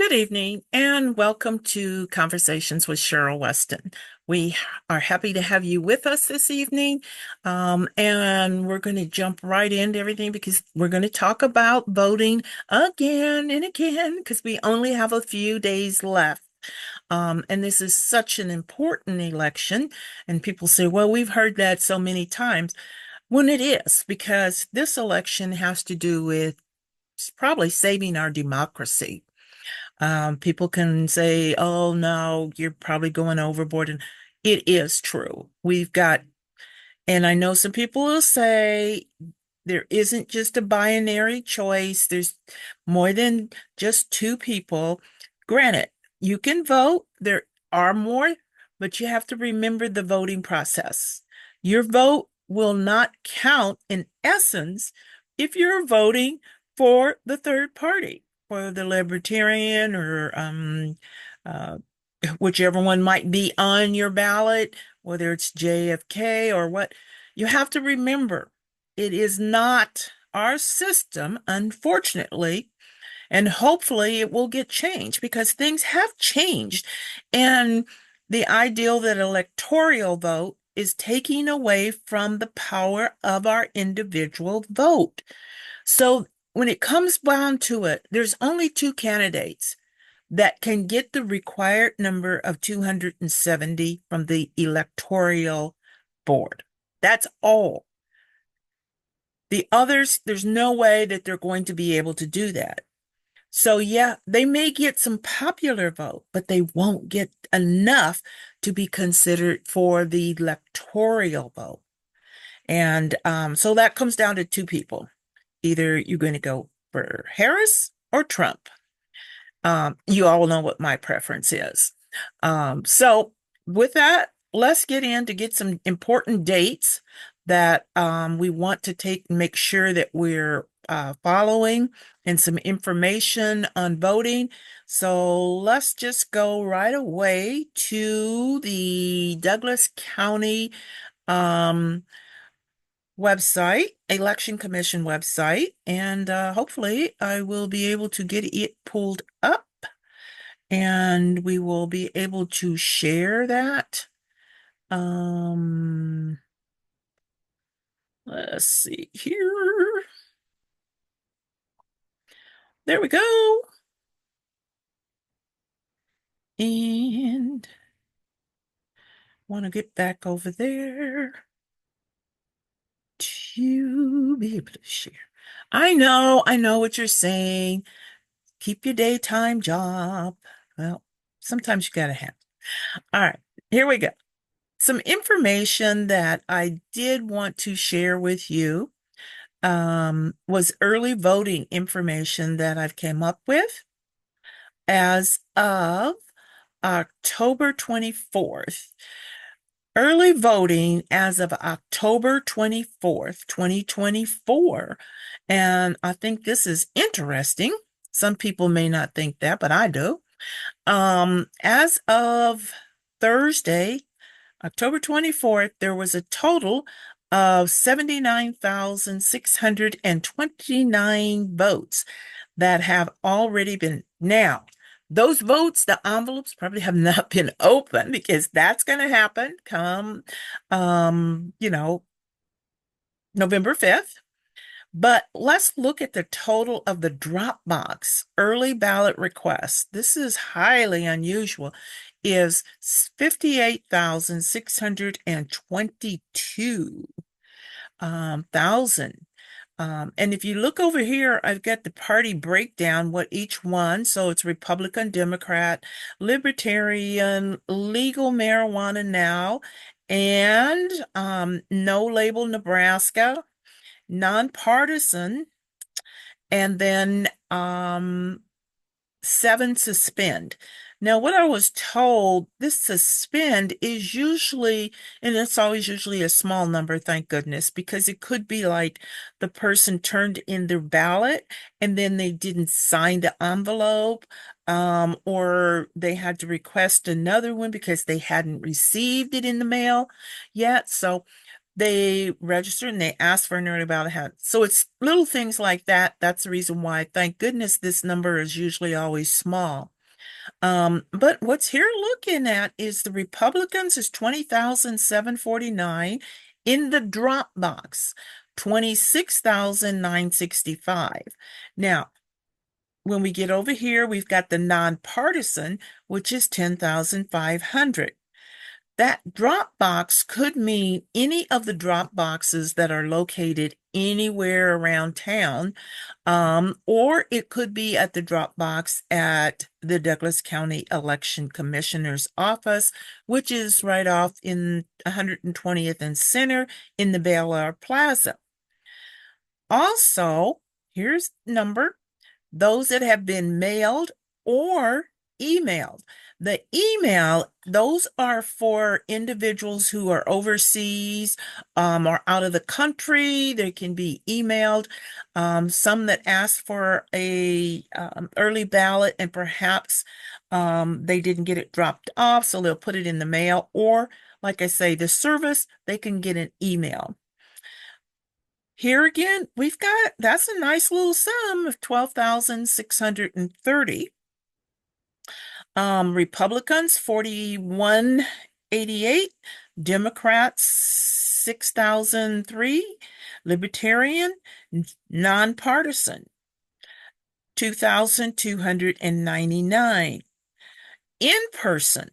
Good evening and welcome to Conversations with Cheryl Weston. We are happy to have you with us this evening. And we're going to jump right into everything because we're going to talk about voting again and again because we only have a few days left. And this is such an important election. And people say, well, we've heard that so many times. When it is, because this election has to do with probably saving our democracy. People can say, oh, no, you're probably going overboard. And it is true. And I know some people will say there isn't just a binary choice, there's more than just two people. Granted, you can vote, there are more, but you have to remember the voting process. Your vote will not count in essence if you're voting for the third party, for the Libertarian or uh, whichever one might be on your ballot, whether it's JFK or what. You have to remember it is not our system, unfortunately, and hopefully it will get changed because things have changed. And the ideal that electoral vote is taking away from the power of our individual vote. So when it comes down to it, there's only two candidates that can get the required number of 270 from the electoral board. That's all. The others, there's no way that they're going to be able to do that. So, yeah, they may get some popular vote, but they won't get enough to be considered for the electoral vote. And so that comes down to two people. Either you're going to go for Harris or Trump. You all know what my preference is. So with that, let's get in to get some important dates that we want to take and make sure that we're following and some information on voting. So let's just go right away to the Douglas County um, website, Election Commission website, and hopefully I will be able to get it pulled up and we will be able to share that. Um, let's see here. There we go. And want to get back over there to be able to share. I know what you're saying. Keep your daytime job. Well, sometimes you gotta have. All right, here we go. Some information that I did want to share with you was early voting information that I've came up with as of October 24th. Early voting as of October 24th, 2024. And I think this is interesting. Some people may not think that, but I do. As of Thursday, October 24th, there was a total of 79,629 votes that have already been. Now, those votes, the envelopes probably have not been opened because that's going to happen come, November 5th. But let's look at the total of the Dropbox early ballot requests. This is highly unusual, is 58,622 thousand. And if you look over here, I've got the party breakdown, what each one. So it's Republican, Democrat, Libertarian, Legal Marijuana Now, and No Label Nebraska, Nonpartisan, and then 7 suspend. Now, what I was told, this suspend is usually, and it's always usually a small number, thank goodness, because it could be like the person turned in their ballot and then they didn't sign the envelope, or they had to request another one because they hadn't received it in the mail yet. So they register and they ask for an early ballot. So it's little things like that. That's the reason why, thank goodness, this number is usually always small. But what's here looking at is the Republicans is 20,749 in the drop box, 26,965. Now, when we get over here, we've got the nonpartisan, which is 10,500. That drop box could mean any of the drop boxes that are located anywhere around town, or it could be at the drop box at the Douglas County Election Commissioner's office, which is right off in 120th and Center in the Ballot Plaza. Also, here's number those that have been mailed or emailed. The email, those are for individuals who are overseas or out of the country. They can be emailed. Some that ask for a early ballot and perhaps they didn't get it dropped off, so they'll put it in the mail. Or, like I say, the service, they can get an email. Here again, we've got, that's a nice little sum of 12,630. Republicans, 4188. Democrats, 6,003. Libertarian, nonpartisan, 2,299. In person.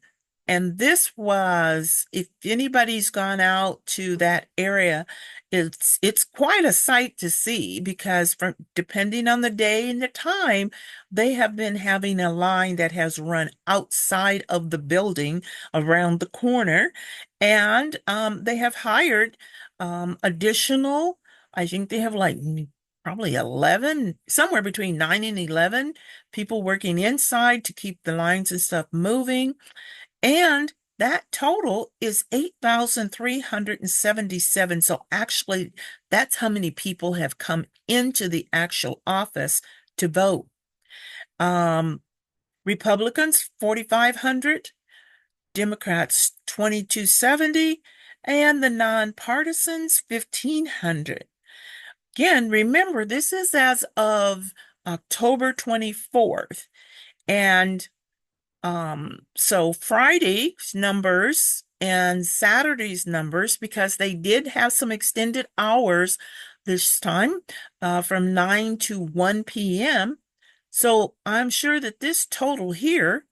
And this was, if anybody's gone out to that area, it's quite a sight to see because from depending on the day and the time, they have been having a line that has run outside of the building around the corner, and they have hired additional. I think they have like probably 11, somewhere between 9 and 11 people working inside to keep the lines and stuff moving. And that total is 8,377. So actually, that's how many people have come into the actual office to vote. Republicans, 4,500. Democrats, 2,270. And the nonpartisans, 1,500. Again, remember, this is as of October 24th. And so Friday's numbers and Saturday's numbers, because they did have some extended hours this time from 9 to 1 p.m. So I'm sure that this total here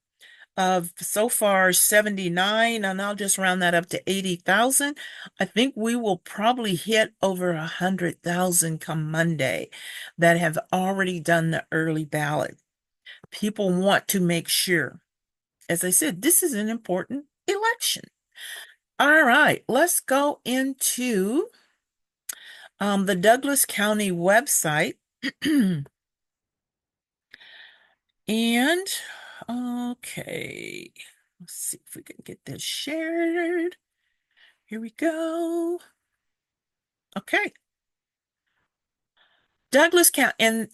of so far 79, and I'll just round that up to 80,000. I think we will probably hit over 100,000 come Monday that have already done the early ballot. People want to make sure. As I said, this is an important election. All right, let's go into the Douglas County website. And okay, let's see if we can get this shared. Here we go. Okay. Douglas County, and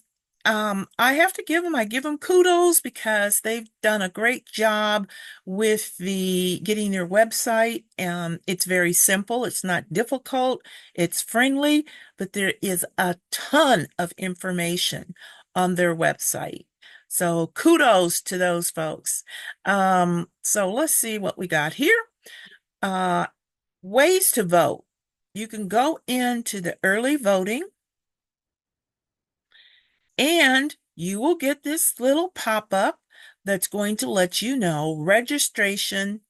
I have to I give them kudos because they've done a great job with the getting their website. It's very simple. It's not difficult. It's friendly, but there is a ton of information on their website. So kudos to those folks. So let's see what we got here. Ways to vote. You can go into the early voting, and you will get this little pop-up that's going to let you know registration.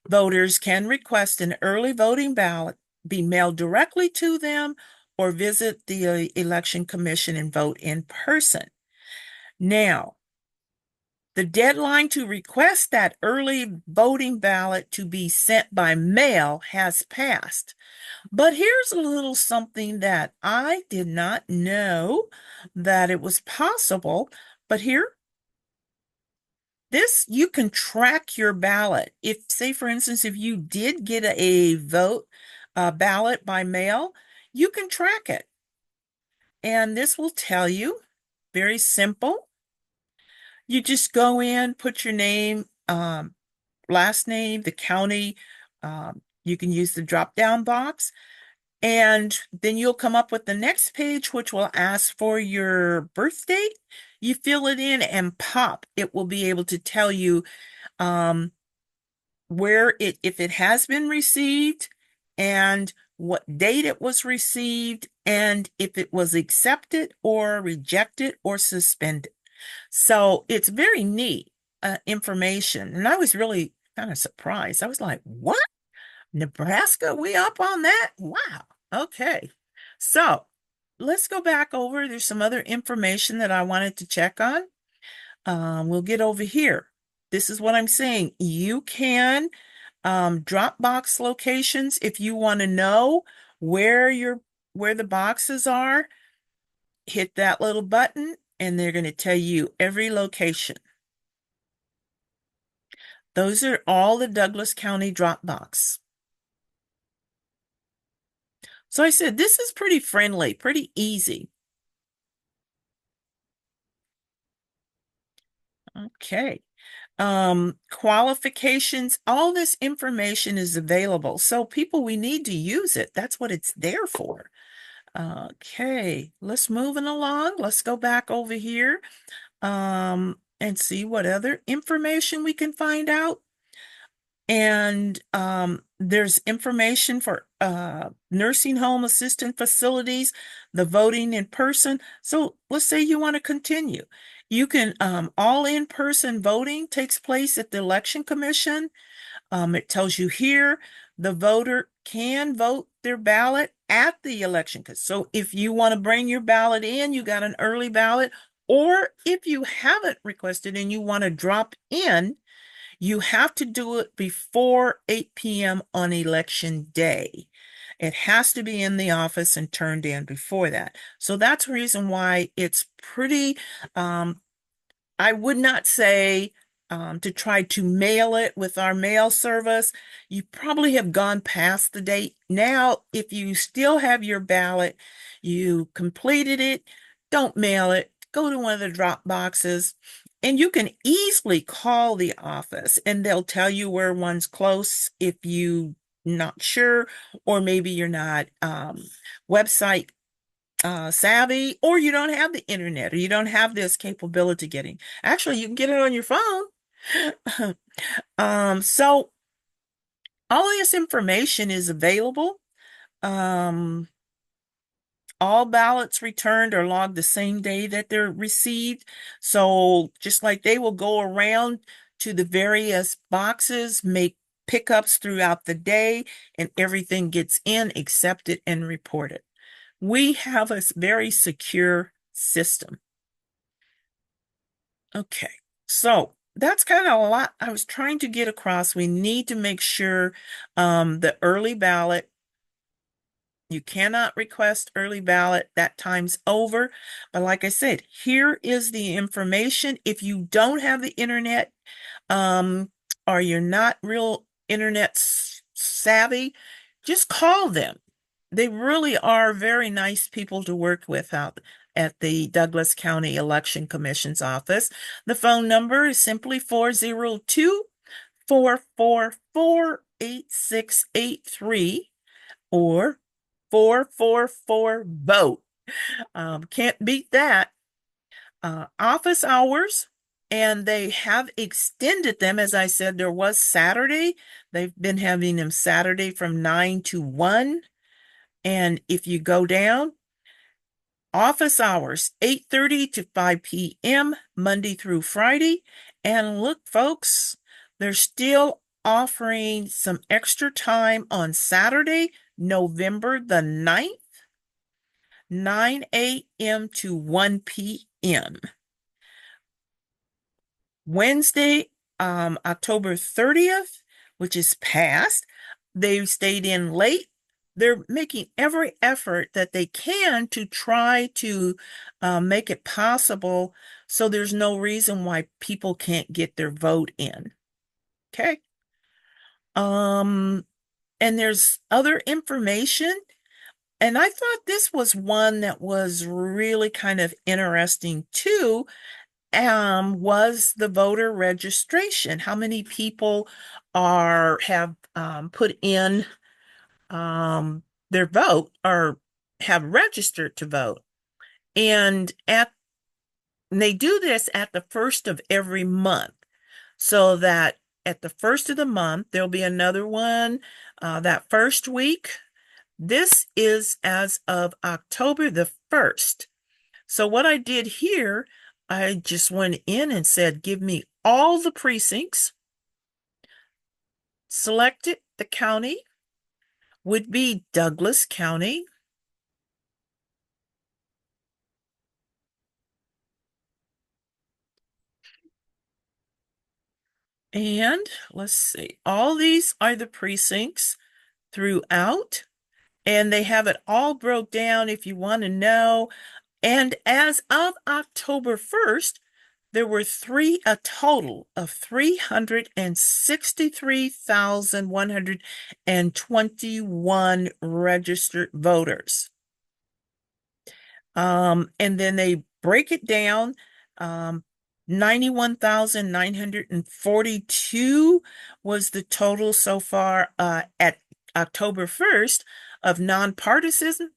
Voters can request an early voting ballot be mailed directly to them or visit the Election Commission and vote in person. Now, the deadline to request that early voting ballot to be sent by mail has passed. But here's a little something that I did not know that it was possible. But here, this, you can track your ballot. If, say, for instance, if you did get a ballot by mail, you can track it. And this will tell you, very simple. You just go in, put your name, last name, the county. You can use the drop-down box. And then you'll come up with the next page, which will ask for your birth date. You fill it in and pop. It will be able to tell you um, where it, if it has been received and what date it was received and if it was accepted or rejected or suspended. So it's very neat information. And I was really kind of surprised. I was like, what? Nebraska? We up on that? Wow. Okay. So let's go back over. There's some other information that I wanted to check on. We'll get over here. This is what I'm saying. You can drop box locations if you want to know where where the boxes are. Hit that little button, and they're going to tell you every location. Those are all the Douglas County drop box. So I said, this is pretty friendly, pretty easy. Okay. Qualifications, all this information is available. So people, we need to use it. That's what it's there for. Okay, let's moving along. Let's go back over here and see what other information we can find out. And there's information for nursing home assistant facilities, the voting in person. So let's say you want to continue. You can, all in-person voting takes place at the Election Commission. It tells you here the voter can vote their ballot at the election. So if you want to bring your ballot in, you got an early ballot, or if you haven't requested and you want to drop in, you have to do it before 8 p.m. on election day. It has to be in the office and turned in before that. So that's the reason why it's pretty, I would not say to try to mail it with our mail service. You probably have gone past the date. Now, if you still have your ballot, you completed it, don't mail it, go to one of the drop boxes, and you can easily call the office and they'll tell you where one's close if you not sure, or maybe you're not website savvy, or you don't have the internet, or you don't have this capability getting. Actually, you can get it on your phone. So all this information is available. Um, all ballots returned are logged the same day that they're received. So just like they will go around to the various boxes, make pickups throughout the day, and everything gets in, accepted, and reported. We have a very secure system. Okay, so that's kind of a lot I was trying to get across. We need to make sure the early ballot, you cannot request early ballot, that time's over. But like I said, here is the information. If you don't have the internet, um, or you're not real internet savvy, just call them. They really are very nice people to work with out at the Douglas County Election Commission's office. The phone number is simply 402-444-8683 or 444-VOTE. Can't beat that. Office hours, and they have extended them. As I said, there was Saturday. They've been having them Saturday from 9 to 1. And if you go down, office hours, 8:30 to 5 p.m., Monday through Friday. And look, folks, they're still offering some extra time on Saturday, November the 9th, 9 a.m. to 1 p.m. Wednesday, October 30th, which is past, they stayed in late. They're making every effort that they can to try to make it possible so there's no reason why people can't get their vote in. Okay. Um, and there's other information. And I thought this was one that was really kind of interesting too, was the voter registration. How many people have put in their vote or have registered to vote? And at And they do this at the first of every month, so that at the first of the month, there'll be another one that first week. This is as of October the 1st. So what I did here, I just went in and said, give me all the precincts, selected the county, would be Douglas County. And let's see, all these are the precincts throughout, and they have it all broke down if you want to know. And as of October 1st, there were a total of 363,121 registered voters. And then they break it down. 91,942 was the total so far at October 1st of nonpartisan,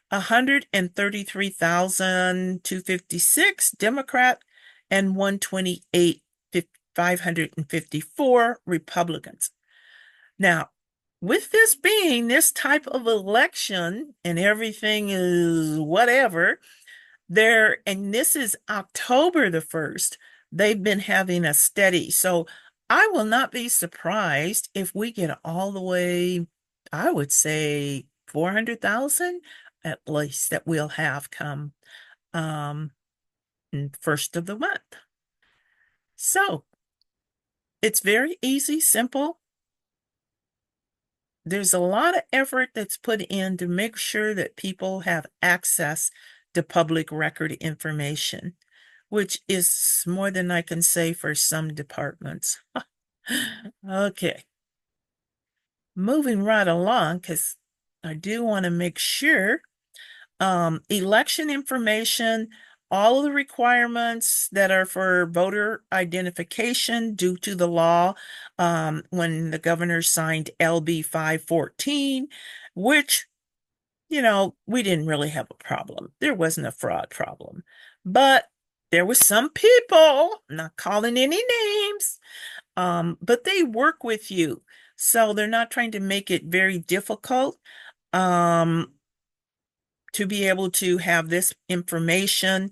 133,256 Democrat, and 128,554 Republicans. Now, with this being this type of election and everything is whatever, and this is October the 1st, they've been having a steady. So I will not be surprised if we get all the way, I would say 400,000 at least that we'll have come first of the month. So it's very easy, simple. There's a lot of effort that's put in to make sure that people have access to public record information, which is more than I can say for some departments. Okay. Moving right along, because I do want to make sure election information, all of the requirements that are for voter identification due to the law, when the governor signed LB 514, which, we didn't really have a problem. There wasn't a fraud problem. But there was some people, not calling any names, but they work with you. So they're not trying to make it very difficult. To be able to have this information,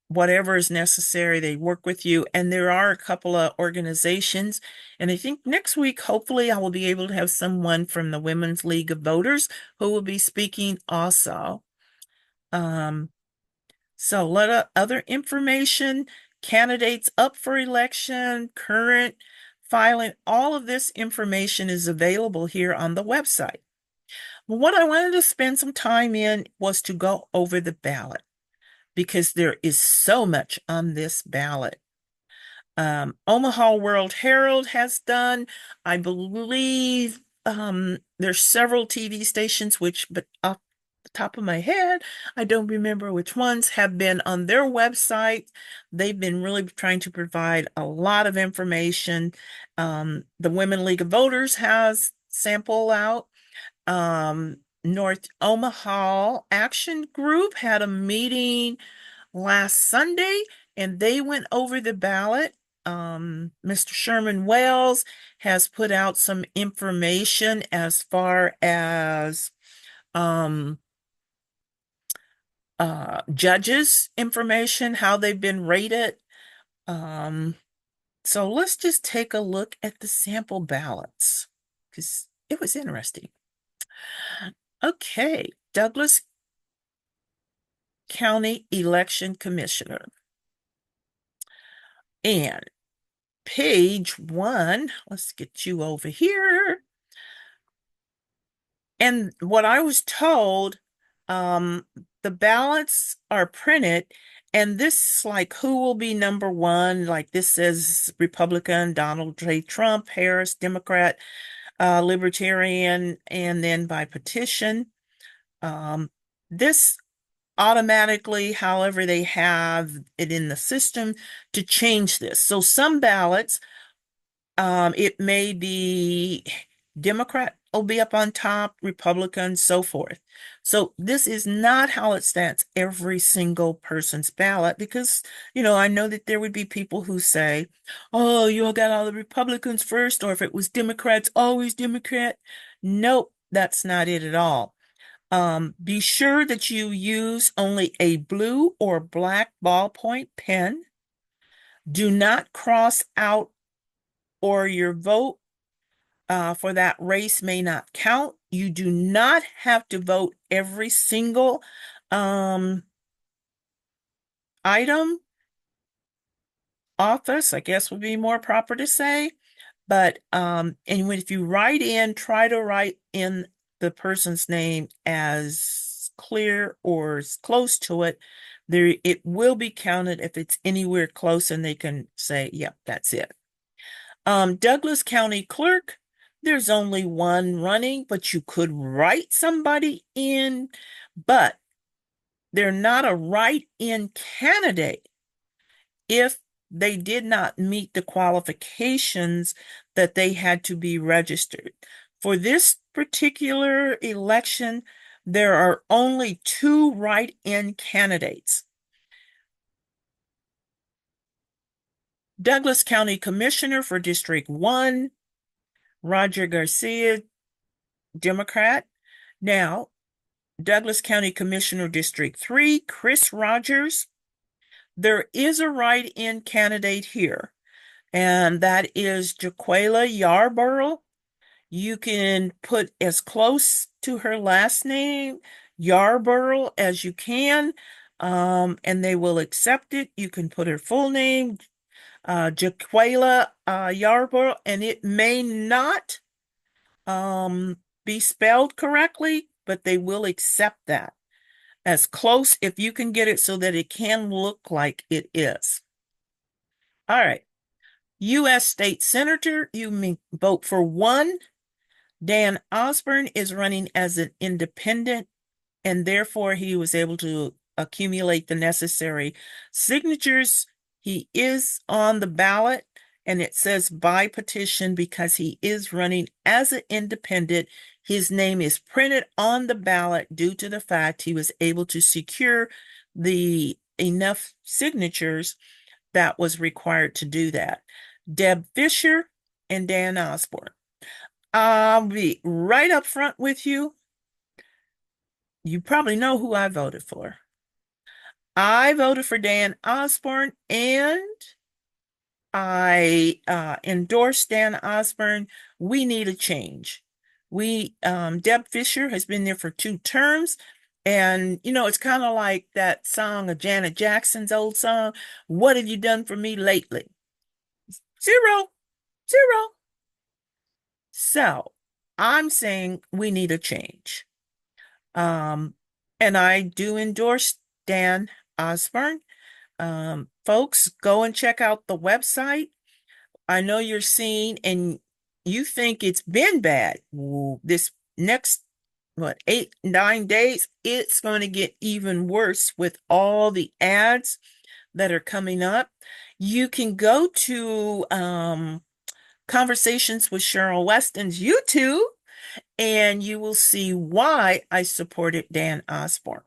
whatever is necessary, they work with you. And there are a couple of organizations. And I think next week, hopefully, I will be able to have someone from the Women's League of Voters who will be speaking also. So a lot of other information, candidates up for election, current filing, all of this information is available here on the website. What I wanted to spend some time in was to go over the ballot, because there is so much on this ballot. Omaha World Herald has done, I believe, there's several TV stations, but off the top of my head, I don't remember which ones have been on their website. They've been really trying to provide a lot of information. The Women League of Voters has sample out. North Omaha Action Group had a meeting last Sunday, and they went over the ballot. Mr. Sherman Wells has put out some information as far as judges information, how they've been rated. So let's just take a look at the sample ballots, because it was interesting. Okay, Douglas County Election Commissioner. And page 1, let's get you over here. And what I was told, the ballots are printed, and this is like who will be number 1. Like this says Republican, Donald J. Trump, Harris, Democrat, Libertarian, and then by petition. This automatically, however they have it in the system to change this. So some ballots, it may be Democrat will be up on top, Republican, so forth. So this is not how it stands every single person's ballot because, I know that there would be people who say, oh, you all got all the Republicans first, or if it was Democrats, always Democrat. Nope, that's not it at all. Be sure that you use only a blue or black ballpoint pen. Do not cross out or your vote for that race may not count. You do not have to vote every single um, item, office, I guess would be more proper to say. But and if you write in, try to write in the person's name as clear or as close to it. There, it will be counted if it's anywhere close, and they can say, "Yep, that's it." Douglas County Clerk, there's only one running, but you could write somebody in, but they're not a write-in candidate if they did not meet the qualifications that they had to be registered. For this particular election, there are only two write-in candidates. Douglas County Commissioner for District 1, Roger Garcia, Democrat. Now, Douglas County Commissioner District 3, Chris Rogers. There is a write-in candidate here, and that is Jaquela Yarborough. You can put as close to her last name, Yarborough, as you can, and they will accept it. You can put her full name, Jaquela Yarborough, and it may not be spelled correctly, but they will accept that as close if you can get it so that it can look like it is. All right. US State Senator, you may vote for one. Dan Osborne is running as an independent, and therefore he was able to accumulate the necessary signatures. He is on the ballot, and it says by petition because he is running as an independent. His name is printed on the ballot due to the fact he was able to secure the enough signatures that was required to do that. Deb Fisher and Dan Osborne. I'll be right up front with you. You probably know who I voted for. I voted for Dan Osborne, and I endorsed Dan Osborne. We need a change. Deb Fisher has been there for 2 terms, and it's kind of like that song of Janet Jackson's old song, "What have you done for me lately?" Zero, zero. So I'm saying we need a change. And I do endorse Dan Osborne. Folks, go and check out the website. I know you're seeing and you think it's been bad. This next, 8, 9 days, it's going to get even worse with all the ads that are coming up. You can go to Conversations with Cheryl Weston's YouTube, and you will see why I supported Dan Osborne.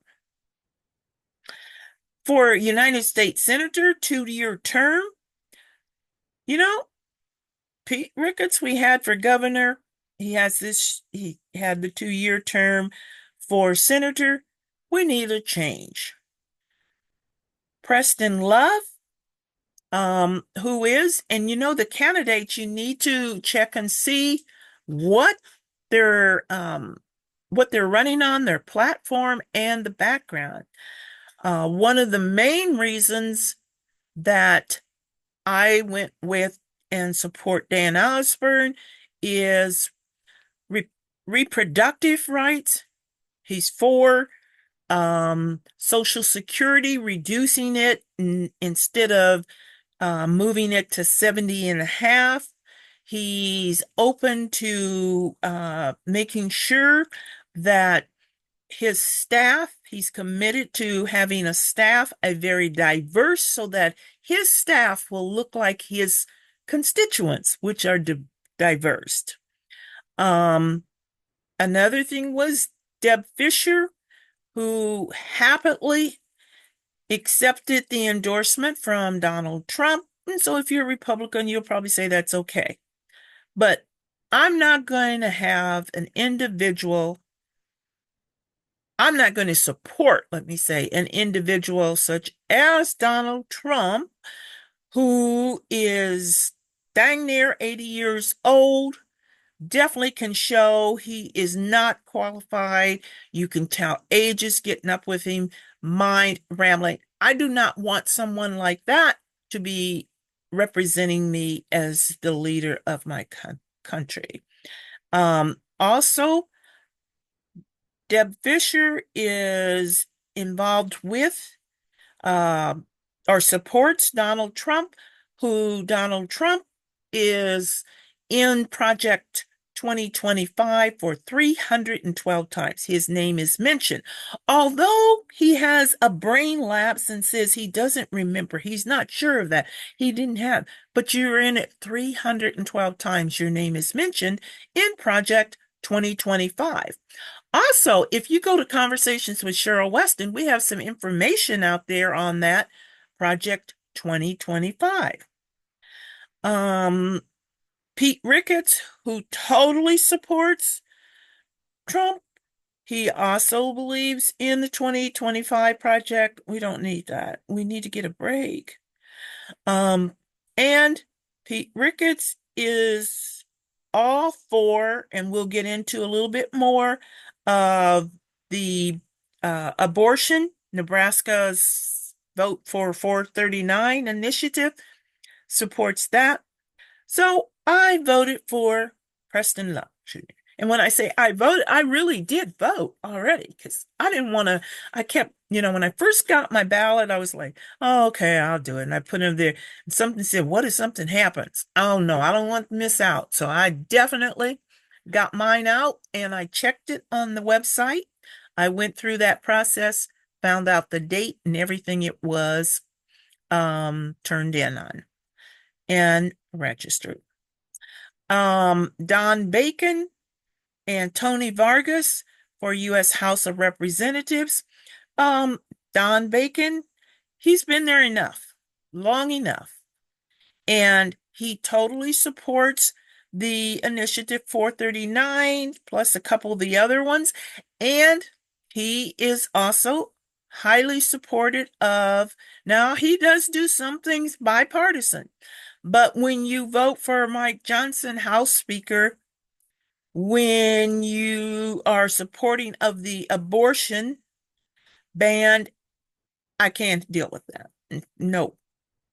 For United States Senator, 2-year term, Pete Ricketts we had for governor. He had the 2-year term. For senator, we need a change. Preston Love, who is, and the candidates, you need to check and see what they're running on, their platform, and the background. One of the main reasons that I went with and support Dan Osborne is reproductive rights. He's for Social Security, reducing it instead of moving it to 70 and a half. He's open to making sure that his staff, he's committed to having a staff, a very diverse, so that his staff will look like his constituents, which are diverse. Another thing was Deb Fisher, who happily accepted the endorsement from Donald Trump. And so if you're a Republican, you'll probably say that's okay. But I'm not going to have an individual, I'm not going to support, let me say, an individual such as Donald Trump, who is dang near 80 years old, definitely can show he is not qualified. You can tell age is getting up with him, mind rambling. I do not want someone like that to be representing me as the leader of my country. Also, Deb Fisher is involved with uh, or supports Donald Trump, who Donald Trump is in Project 2025 for 312 times. His name is mentioned. Although he has a brain lapse and says he doesn't remember, he's not sure of that. He didn't have, but you're in it 312 times. Your name is mentioned in Project 2025. Also, if you go to Conversations with Cheryl Weston, we have some information out there on that Project 2025. Pete Ricketts, who totally supports Trump, he also believes in the 2025 project. We don't need that. We need to get a break. And Pete Ricketts is all for, and we'll get into a little bit more of the abortion, Nebraska's Vote for 439 initiative supports that. So I voted for Preston Love. And when I say I voted, I really did vote already because I didn't want to. I kept, when I first got my ballot, I was like, oh, okay, I'll do it. And I put it there. And something said, what if something happens? Oh, no, I don't want to miss out. So I definitely got mine out and I checked it on the website. I went through that process, found out the date and everything it was turned in on and registered. Don Bacon and Tony Vargas for U.S. House of Representatives. Don Bacon, he's been there long enough, and he totally supports the Initiative 439 plus a couple of the other ones, and he is also highly supportive of, now he does do some things bipartisan, but when you vote for Mike Johnson, House Speaker, when you are supporting of the abortion ban, I can't deal with that. No.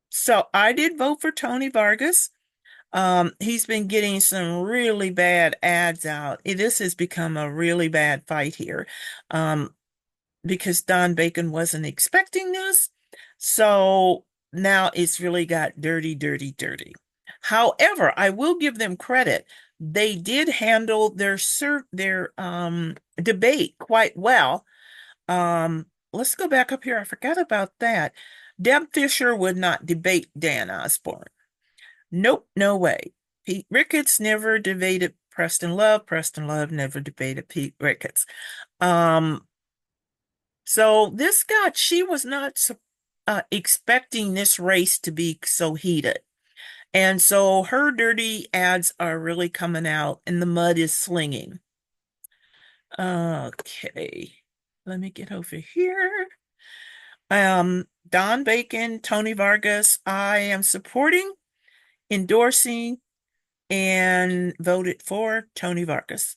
So I did vote for Tony Vargas. He's been getting some really bad ads out. This has become a really bad fight here. Because Don Bacon wasn't expecting this. So now it's really got dirty, dirty, dirty. However, I will give them credit. They did handle their debate quite well. Let's go back up here. I forgot about that. Deb Fisher would not debate Dan Osborne. Nope, no way. Pete Ricketts never debated Preston Love. Preston Love never debated Pete Ricketts. So this guy, she was not expecting this race to be so heated. And so her dirty ads are really coming out and the mud is slinging. Okay, let me get over here. Don Bacon, Tony Vargas, I am supporting, endorsing, and voted for Tony Vargas.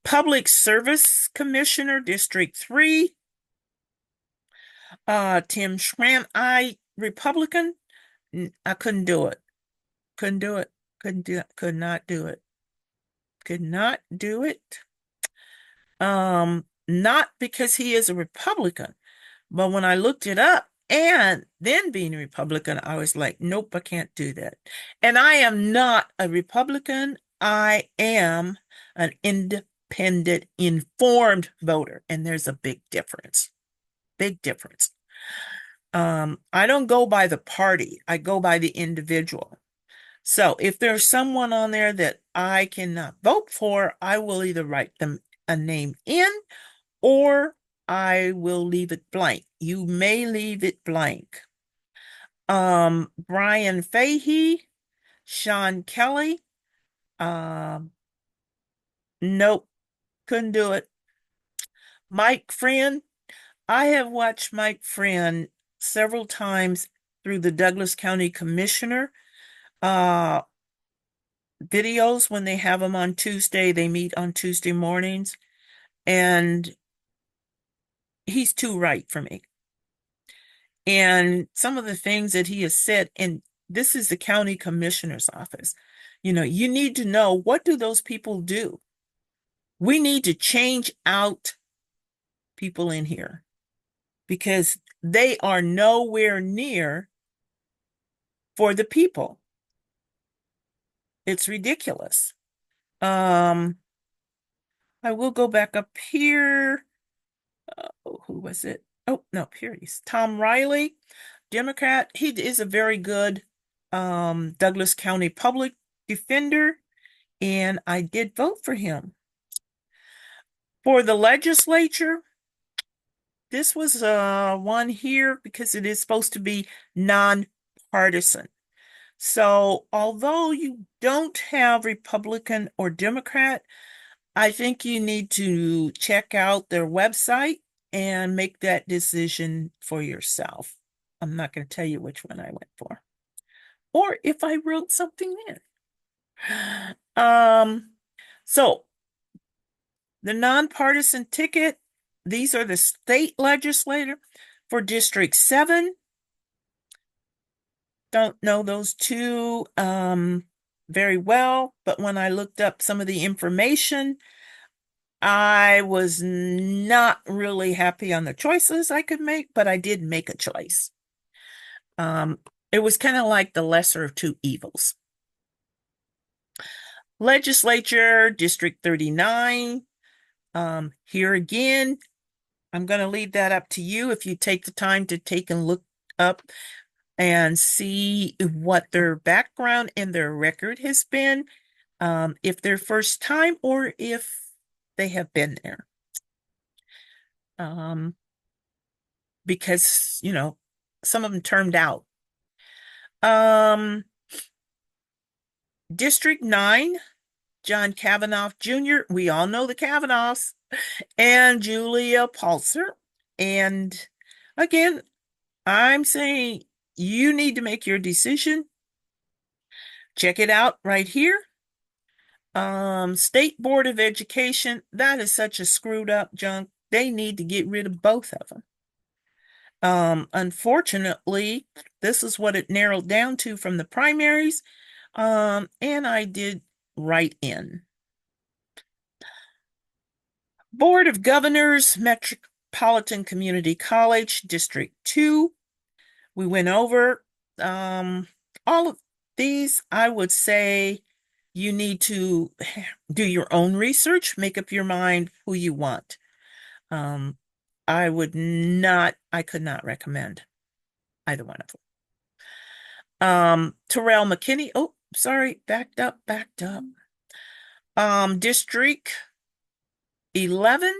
Public Service Commissioner, District 3, Tim Schramm, Republican. I couldn't do it. Couldn't do it. Could not do it. Could not do it. Not because he is a Republican, but when I looked it up and then being a Republican, I was like, nope, I can't do that. And I am not a Republican. I am an independent, informed voter, and there's a big difference. Big difference. I don't go by the party. I go by the individual. So if there's someone on there that I cannot vote for, I will either write them a name in or I will leave it blank. You may leave it blank. Brian Fahey, Sean Kelly. Nope, couldn't do it. Mike Friend. I have watched Mike Friend several times through the Douglas County Commissioner uh videos when they have them on Tuesday. They meet on Tuesday mornings, and he's too right for me. And some of the things that he has said, and this is the county commissioner's office. You need to know, what do those people do? We need to change out people in here because they are nowhere near for the people. It's ridiculous. I will go back up here. Who was it? Oh, no, here he's Tom Riley, Democrat. He is a very good Douglas County public defender, and I did vote for him. For the legislature, this was one here because it is supposed to be nonpartisan. So, although you don't have Republican or Democrat, I think you need to check out their website and make that decision for yourself. I'm not going to tell you which one I went for, or if I wrote something in. So the nonpartisan ticket, these are the state legislator for District 7. Don't know those two very well, but when I looked up some of the information, I was not really happy on the choices I could make, but I did make a choice. It was kind of like the lesser of two evils. Legislature, District 39. Here again, I'm going to leave that up to you if you take the time to take and look up and see what their background and their record has been, if they're first time or if they have been there. Because, some of them turned out. District 9, John Kavanaugh Jr., we all know the Kavanaughs, and Julia Pulser. And again, I'm saying you need to make your decision. Check it out right here. State Board of Education, that is such a screwed up junk. They need to get rid of both of them. Unfortunately, this is what it narrowed down to from the primaries. And I did write in. Board of Governors, Metropolitan Community College, District 2. We went over all of these. I would say you need to do your own research, make up your mind who you want. I could not recommend either one of them. Terrell McKinney. Oh, sorry, backed up. District 11.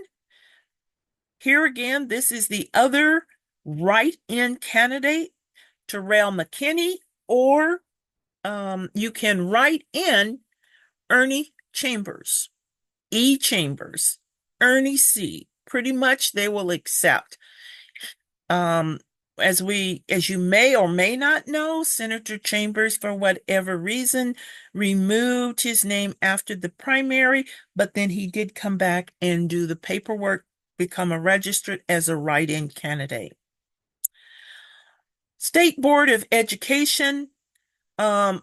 Here again, this is the other write-in candidate, Terrell McKinney, or you can write in Ernie Chambers, E. Chambers, Ernie C. Pretty much they will accept. As you may or may not know, Senator Chambers, for whatever reason, removed his name after the primary, but then he did come back and do the paperwork, become a registered as a write-in candidate. State Board of Education, I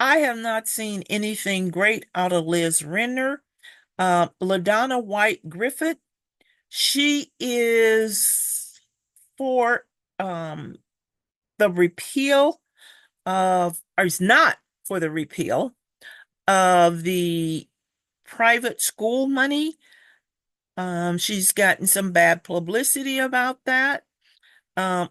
have not seen anything great out of Liz Renner. LaDonna White Griffith, she is for the repeal or is not for the repeal of the private school money. She's gotten some bad publicity about that.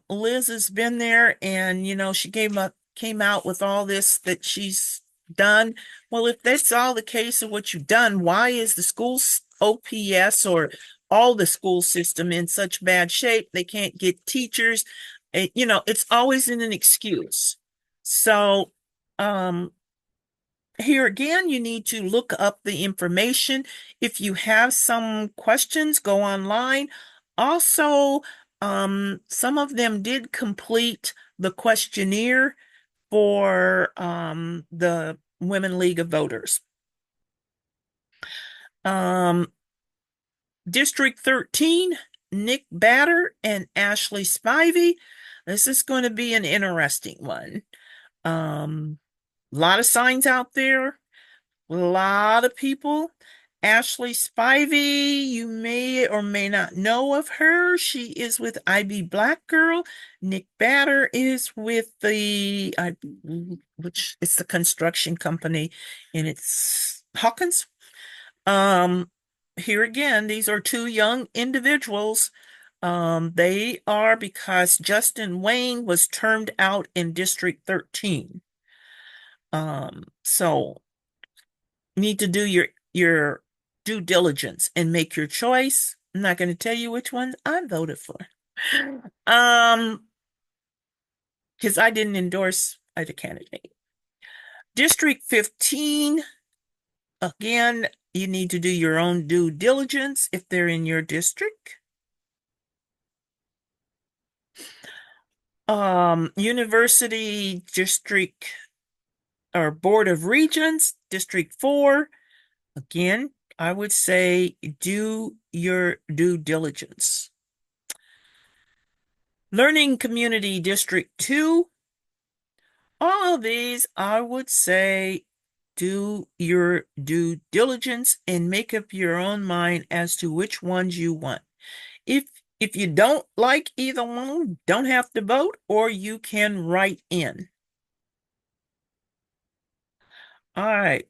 Liz has been there, and she came out with all this that she's done. Well, if that's all the case of what you've done, why is the school's OPS or all the school system in such bad shape? They can't get teachers. It's always in an excuse. So, um, here again, you need to look up the information. If you have some questions, go online. Also, some of them did complete the questionnaire for the Women League of Voters. Um, District 13, Nick Batter and Ashley Spivey. This is going to be an interesting one. A lot of signs out there, a lot of people. Ashley Spivey, you may or may not know of her. She is with IB Black Girl. Nick Batter is with which is the construction company, and it's Hawkins. Um, Here again, these are two young individuals. They are because Justin Wayne was termed out in District 13. So need to do your due diligence and make your choice. I'm not going to tell you which ones I voted for. Um, because I didn't endorse either candidate. District 15, again, you need to do your own due diligence if they're in your district. University District or Board of Regents, District 4. Again, I would say do your due diligence. Learning Community District 2. All of these, I would say do your due diligence and make up your own mind as to which ones you want. If you don't like either one, don't have to vote, or you can write in. All right.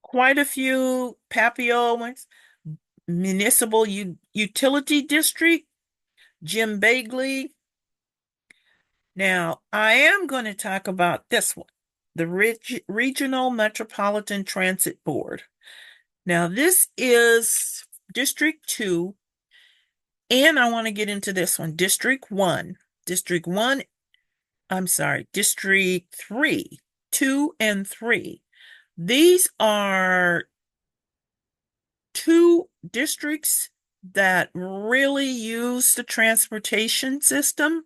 Quite a few Papio ones. Municipal Utility District, Jim Bagley. Now, I am going to talk about this one, the Regional Metropolitan Transit Board. Now, this is District 2, and I want to get into this one, District 1. District 1, I'm sorry, District 3, 2 and 3. These are two districts that really use the transportation system.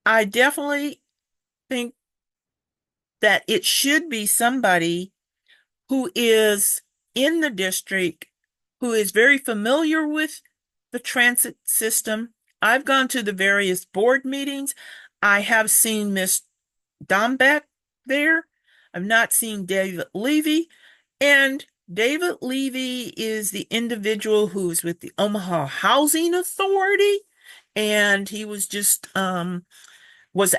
I definitely think that it should be somebody who is in the district, who is very familiar with the transit system. I've gone to the various board meetings. I have seen Miss Dombeck there. I've not seen David Levy. And David Levy is the individual who's with the Omaha Housing Authority. And he was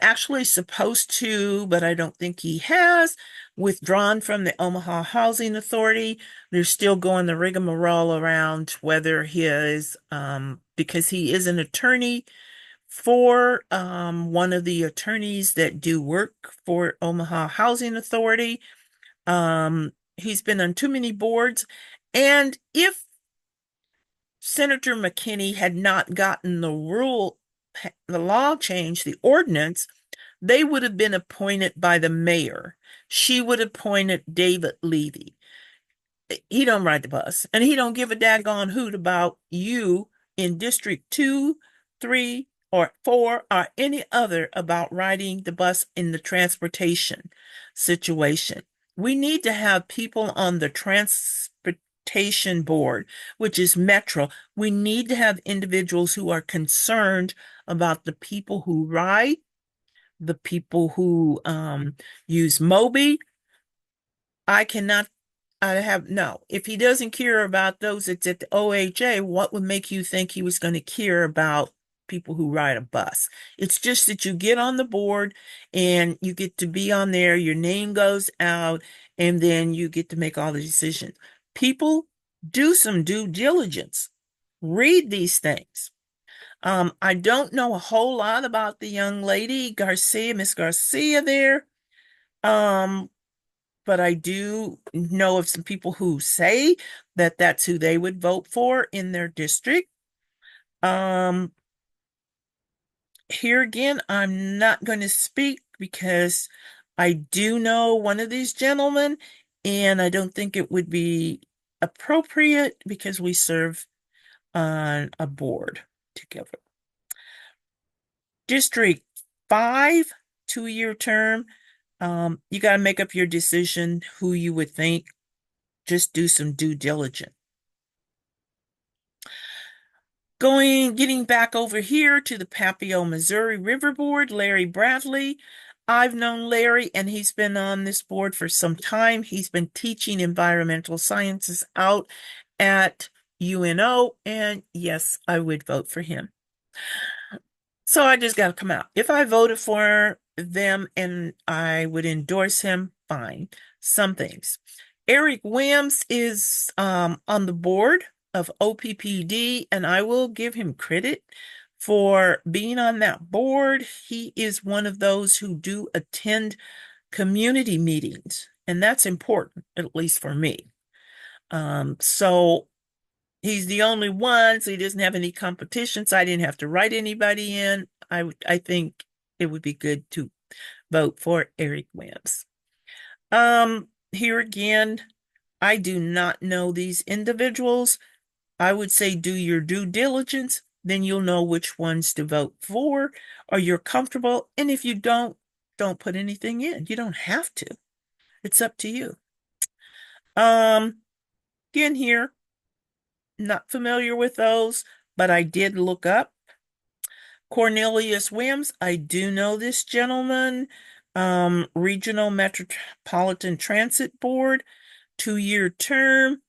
actually supposed to, but I don't think he has, withdrawn from the Omaha Housing Authority. They're still going the rigmarole around whether because he is an attorney for one of the attorneys that do work for Omaha Housing Authority. He's been on too many boards. And if Senator McKinney had not gotten the law changed, the ordinance, they would have been appointed by the mayor. She would have appointed David Levy. He don't ride the bus, and he don't give a daggone hoot about you in District 2, 3, or 4, or any other about riding the bus in the transportation situation. We need to have people on the transportation board, which is Metro. We need to have individuals who are concerned about the people who ride, the people who use Moby. No. If he doesn't care about those that's at the OHA, what would make you think he was going to care about people who ride a bus? It's just that you get on the board and you get to be on there, your name goes out, and then you get to make all the decisions. People, do some due diligence. Read these things. I don't know a whole lot about the young lady, Garcia, Miss Garcia there. Um, but I do know of some people who say that that's who they would vote for in their district. Um, Here again, I'm not going to speak because I do know one of these gentlemen, and I don't think it would be appropriate because we serve on a board together. District 5, 2-year term. You got to make up your decision who you would think. Just do some due diligence. Getting back over here to the Papio, Missouri River Board, Larry Bradley. I've known Larry and he's been on this board for some time. He's been teaching environmental sciences out at UNO, and yes, I would vote for him. So I just got to come out. If I voted for them and I would endorse him, fine. Some things. Eric Wims is on the board of OPPD, and I will give him credit for being on that board. He is one of those who do attend community meetings, and that's important, at least for me. So he's the only one, so he doesn't have any competition, so I didn't have to write anybody in. I think it would be good to vote for Eric Wims. Here again, I do not know these individuals. I would say do your due diligence, then you'll know which ones to vote for, or you're comfortable. And if you don't put anything in. You don't have to. It's up to you. Um, Again here, not familiar with those, but I did look up Cornelius Wims. I do know this gentleman. Regional Metropolitan Transit Board, 2-year term.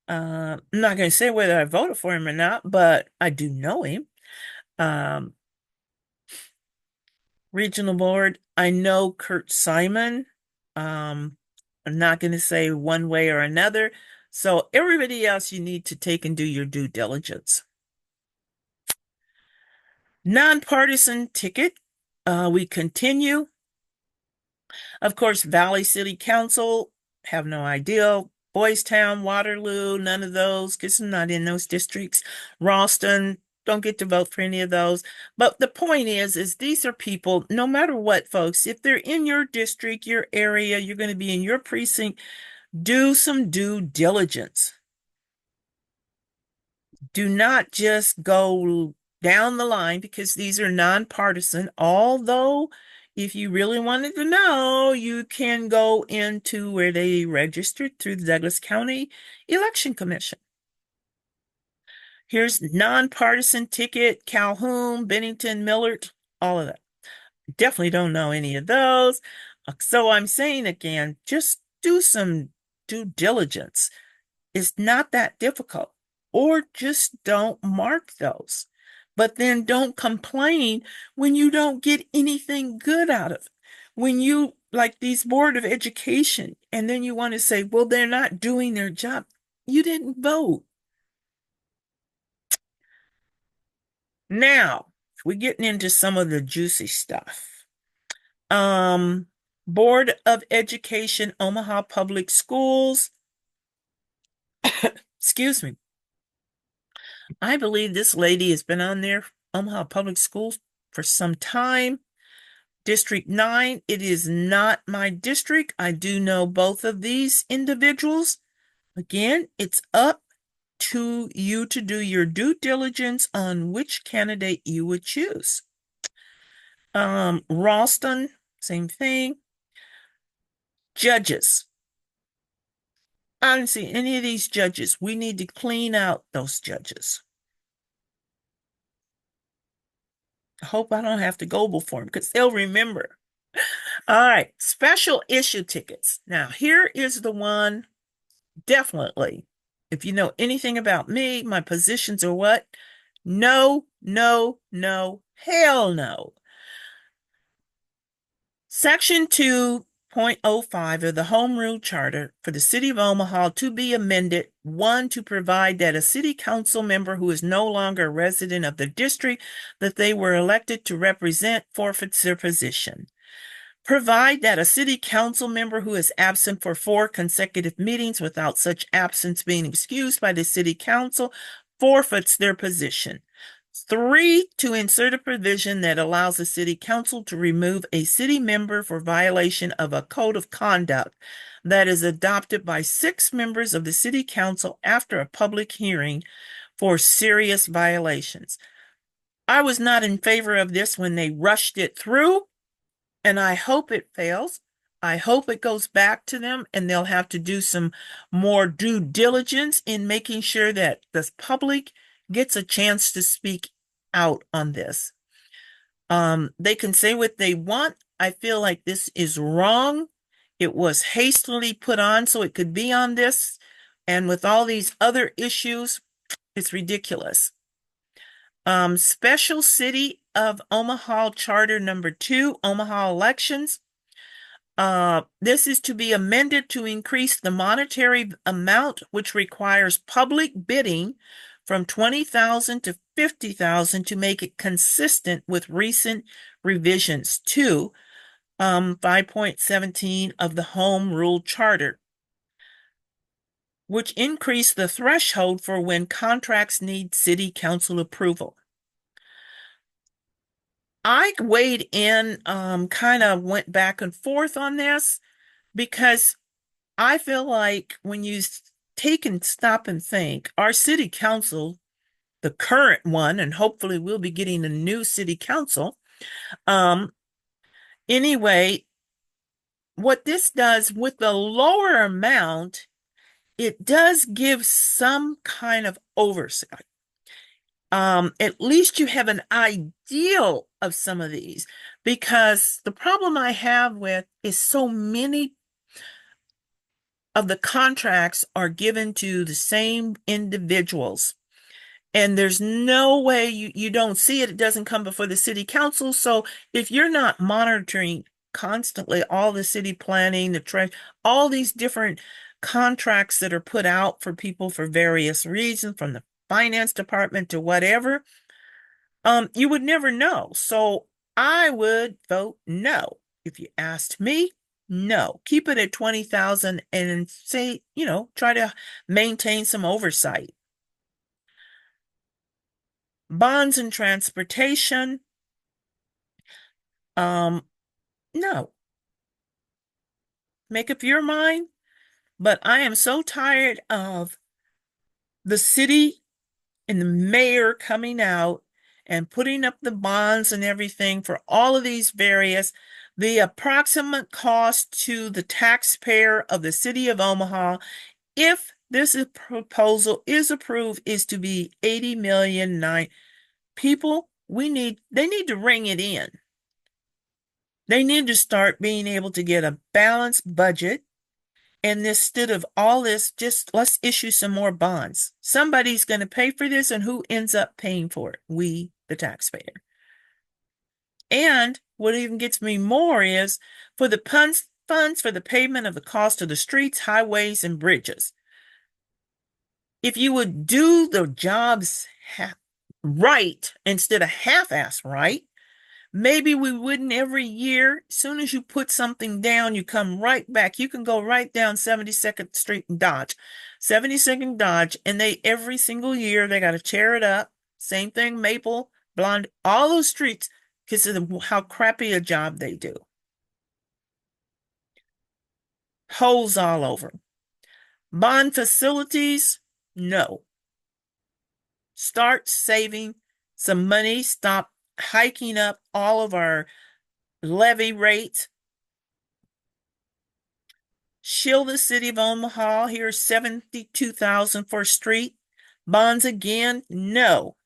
I'm not going to say whether I voted for him or not, but I do know him. Um, Regional Board, I know Kurt Simon. Um, I'm not going to say one way or another. So everybody else, you need to take and do your due diligence. Nonpartisan ticket. We continue. Of course, Valley City Council, have no idea. Boys Town, Waterloo, none of those, because I'm not in those districts. Ralston, don't get to vote for any of those. But the point is these are people, no matter what, folks, if they're in your district, your area, you're going to be in your precinct, do some due diligence. Do not just go down the line because these are nonpartisan. Although, if you really wanted to know, you can go into where they registered through the Douglas County Election Commission. Here's nonpartisan ticket, Calhoun, Bennington, Millard, all of that. Definitely don't know any of those. So I'm saying again, just do some due diligence. It's not that difficult. Or just don't mark those. But then don't complain when you don't get anything good out of it. When you, like these Board of Education, and then you want to say, well, they're not doing their job. You didn't vote. Now, we're getting into some of the juicy stuff. Um, Board of Education, Omaha Public Schools. Excuse me. I believe this lady has been on there, Omaha Public Schools, for some time. District 9, it is not my district. I do know both of these individuals. Again, it's up to you to do your due diligence on which candidate you would choose. Ralston, same thing. Judges. I don't see any of these judges. We need to clean out those judges. I hope I don't have to go before them because they'll remember. All right, special issue tickets. Now, here is the one, definitely. If you know anything about me, my positions are what? No, no, no, hell no. Section 2, 5.05 of the Home Rule Charter for the City of Omaha to be amended, one, to provide that a city council member who is no longer a resident of the district that they were elected to represent forfeits their position. Provide that a city council member who is absent for 4 consecutive meetings without such absence being excused by the city council forfeits their position. 3, to insert a provision that allows the city council to remove a city member for violation of a code of conduct that is adopted by 6 members of the city council after a public hearing for serious violations. I was not in favor of this when they rushed it through, and I hope it fails. I hope it goes back to them and they'll have to do some more due diligence in making sure that the public gets a chance to speak out on this. They can say what they want. I feel like this is wrong. It was hastily put on so it could be on this. And with all these other issues, it's ridiculous. Special City of Omaha Charter number 2, Omaha elections. This is to be amended to increase the monetary amount, which requires public bidding from $20,000 to $50,000 to make it consistent with recent revisions to 5.17 of the Home Rule Charter, which increased the threshold for when contracts need city council approval. I weighed in, kind of went back and forth on this because I feel like when you take and stop and think, our city council, the current one, and hopefully we'll be getting a new city council. Anyway, what this does with the lower amount, it does give some kind of oversight. At least you have an ideal of some of these, because the problem I have with is so many of the contracts are given to the same individuals. And there's no way you don't see it. It doesn't come before the city council. So if you're not monitoring constantly all the city planning, all these different contracts that are put out for people for various reasons, from the finance department to whatever, you would never know. So I would vote no. If you asked me, no. Keep it at 20,000 and say, try to maintain some oversight. Bonds and transportation, no. Make up your mind. But I am so tired of the city and the mayor coming out and putting up the bonds and everything for all of these the approximate cost to the taxpayer of the city of Omaha, if this proposal is approved, is to be 80 million. People, they need to ring it in. They need to start being able to get a balanced budget. And instead of all this, just let's issue some more bonds. Somebody's going to pay for this, and who ends up paying for it? We, the taxpayer. And what even gets me more is for the funds for the payment of the cost of the streets, highways, and bridges. If you would do the jobs right instead of half-ass right, maybe we wouldn't every year. As soon as you put something down, you come right back. You can go right down 72nd Street and Dodge, 72nd Dodge, and every single year they got to tear it up. Same thing, Maple, Blonde, all those streets, because of how crappy a job they do. Holes all over. Bond facilities, no. Start saving some money. Stop hiking up all of our levy rates. Shield the city of Omaha. Here's $72,000 for a street. Bonds again, no.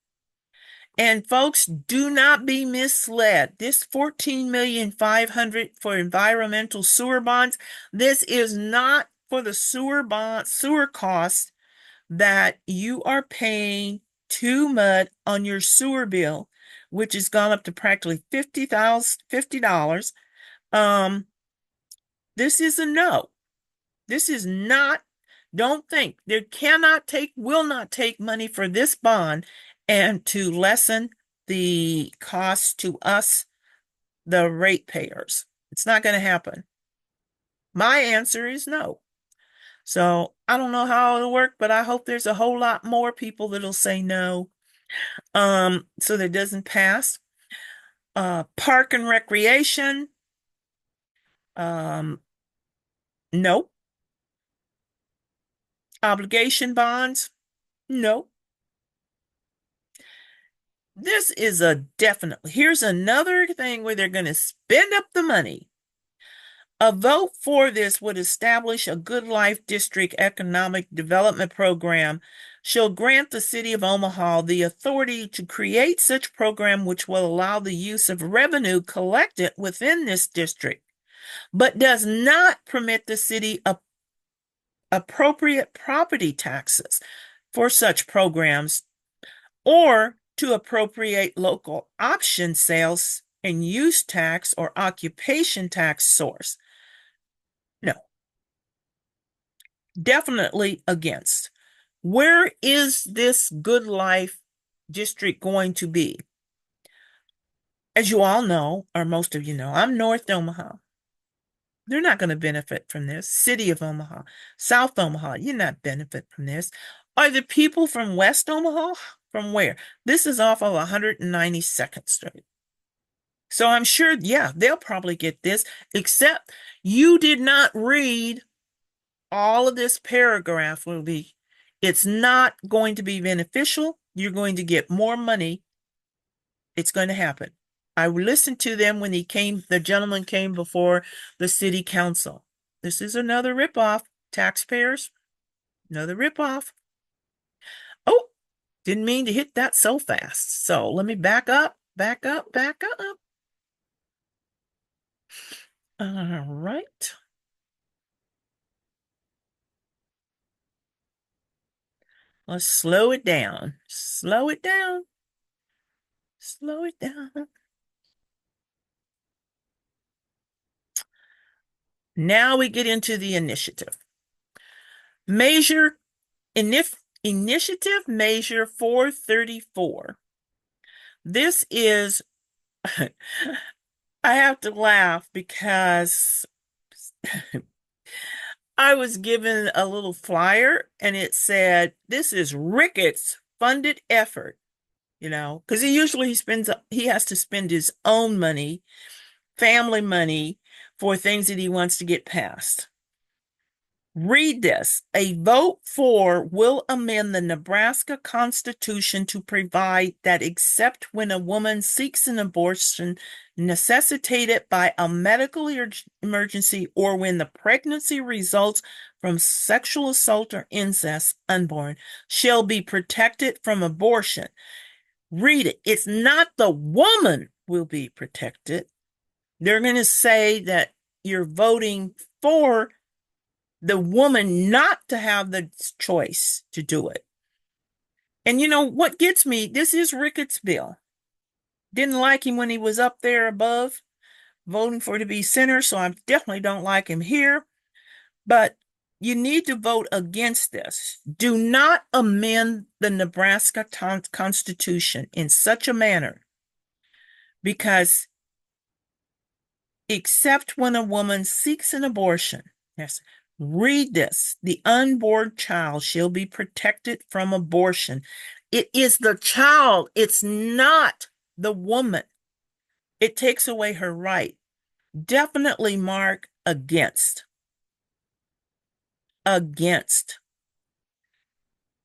And folks, do not be misled. This $14,500,000 for environmental sewer bonds, this is not for the sewer costs that you are paying to MUD on your sewer bill, which has gone up to practically $50. This is a no. This is not, don't think, there cannot take, will not take money for this bond and to lessen the cost to us, the ratepayers. It's not going to happen. My answer is no. So I don't know how it'll work, but I hope there's a whole lot more people that'll say no. So that it doesn't pass. Park and recreation. Um, no. Obligation bonds. No. This is a definitely. Here's another thing where they're going to spend up the money. A vote for this would establish a Good Life District economic development program, shall grant the city of Omaha the authority to create such program which will allow the use of revenue collected within this district, but does not permit the city appropriate property taxes for such programs or to appropriate local option sales and use tax or occupation tax source. No, definitely against. Where is this Good Life District going to be? As you all know, or most of you know, I'm North Omaha. They're not going to benefit from this. City of Omaha, South Omaha, you're not benefit from this. Are the people from West Omaha? From where? This is off of 192nd Street. So I'm sure, yeah, they'll probably get this, except you did not read all of this paragraph will be, it's not going to be beneficial. You're going to get more money. It's going to happen. I listened to them when the gentleman came before the city council. This is another ripoff. Taxpayers, another ripoff. Oh, didn't mean to hit that so fast. So let me back up, back up, back up. All right. Let's slow it down. Slow it down. Slow it down. Now we get into the initiative. Initiative Measure 434. This is, I have to laugh because I was given a little flyer and it said, this is Ricketts funded effort, because he has to spend his own money, family money for things that he wants to get passed. Read this. A vote for will amend the Nebraska Constitution to provide that except when a woman seeks an abortion necessitated by a medical emergency or when the pregnancy results from sexual assault or incest, unborn, shall be protected from abortion. Read it. It's not the woman will be protected. They're going to say that you're voting for the woman not to have the choice to do it. And what gets me, this is Ricketts' bill. Didn't like him when he was up there above voting for to be center, so I definitely don't like him here. But you need to vote against this. Do not amend the Nebraska Constitution in such a manner, because except when a woman seeks an abortion, yes, read this. The unborn child shall be protected from abortion. It is the child. It's not the woman. It takes away her right. Definitely mark against. Against.